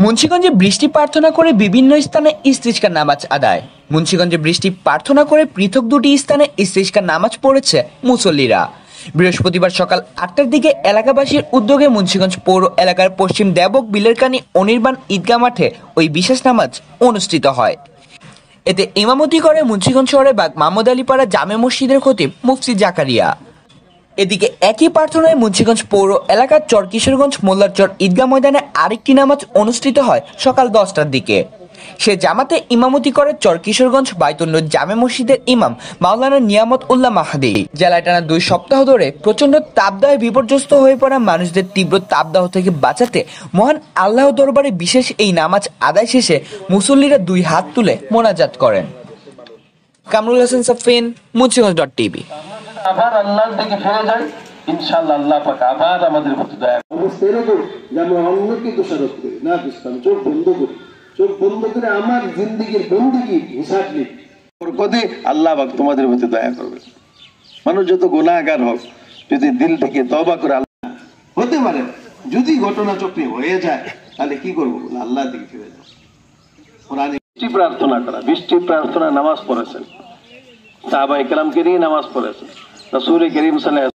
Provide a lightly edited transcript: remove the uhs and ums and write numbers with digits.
মুন্সিগঞ্জে বৃষ্টি প্রার্থনা করে বিভিন্ন স্থানে ইস্তিসকার নামাজ আদায়। মুন্সিগঞ্জে বৃষ্টি প্রার্থনা করে পৃথক দুটি স্থানে ইস্তিসকার নামাজ পড়েছে মুসল্লিরা। বৃহস্পতিবার সকাল 8টার দিকে এলাকাবাসীর উদ্যোগে মুন্সিগঞ্জ পৌর এলাকার পশ্চিম দেবক বিলেরকানি অনির্বাণ ঈদগাহ মাঠে ওই বিশেষ নামাজ অনুষ্ঠিত হয়। এতে ইমামতি করে মুন্সিগঞ্জ শহরের বাগ মাহমুদ আলীপাড়া জামে মসজিদের খতিব মুফতি জাকারিয়া। এদিকে একই প্রার্থনায় মুন্সিগঞ্জ পৌর এলাকার চর কিশোরগঞ্জ মোল্লারচর ঈদগাহ ময়দানে আরেকটি নামাজ অনুষ্ঠিত হয় সকাল 10টার দিকে। সে জামাতে ইমামতি করে চর কিশোরগঞ্জ বাইতুন্নুর জামে মসজিদের ইমাম মাওলানা নিয়ামত উল্লাহ মাহাদি। জেলায় টানা 2 সপ্তাহ ধরে প্রচন্ড তাপদাহে বিপর্যস্ত হয়ে পড়া মানুষদের তীব্র তাপদাহ থেকে বাঁচাতে মহান আল্লাহ দরবারে বিশেষ এই নামাজ আদায় শেষে মুসল্লিরা 2 হাত তুলে মোনাজাত করেন। কামরুল হাসান সাফিন, মুন্সিগঞ্জ.টিভি। আবার আল্লাহর দিকে ফিরে যাই, ইনশাআল্লাহ আল্লাহ পাক আবার আমাদের প্রতি দয়া করবেন। আমরা অন্যকে দোষারোপ করি না, বুঝতাম চোখ বন্ধ করি, চোখ বন্ধ করে আমার জিন্দিগির বন্দিগির হিসাব নিই। বরকতে আল্লাহ পাক তোমাদের প্রতি দয়া করবে। মানুষ যত গুনাহগার হোক, যদি দিল থেকে তওবা করে আল্লাহ হতে পারে যদি ঘটনা চক্রে হয়ে যায় তাহলে কি করবো, আল্লাহর দিকে ফিরে যাও। কোরআনে বৃষ্টি প্রার্থনা করা, বৃষ্টি প্রার্থনা নামাজ পড়েছেন, সাহাবায়ে কেরামকে নিয়ে নামাজ পড়েছেন, রাসূল করিম সাল্লাল্লাহু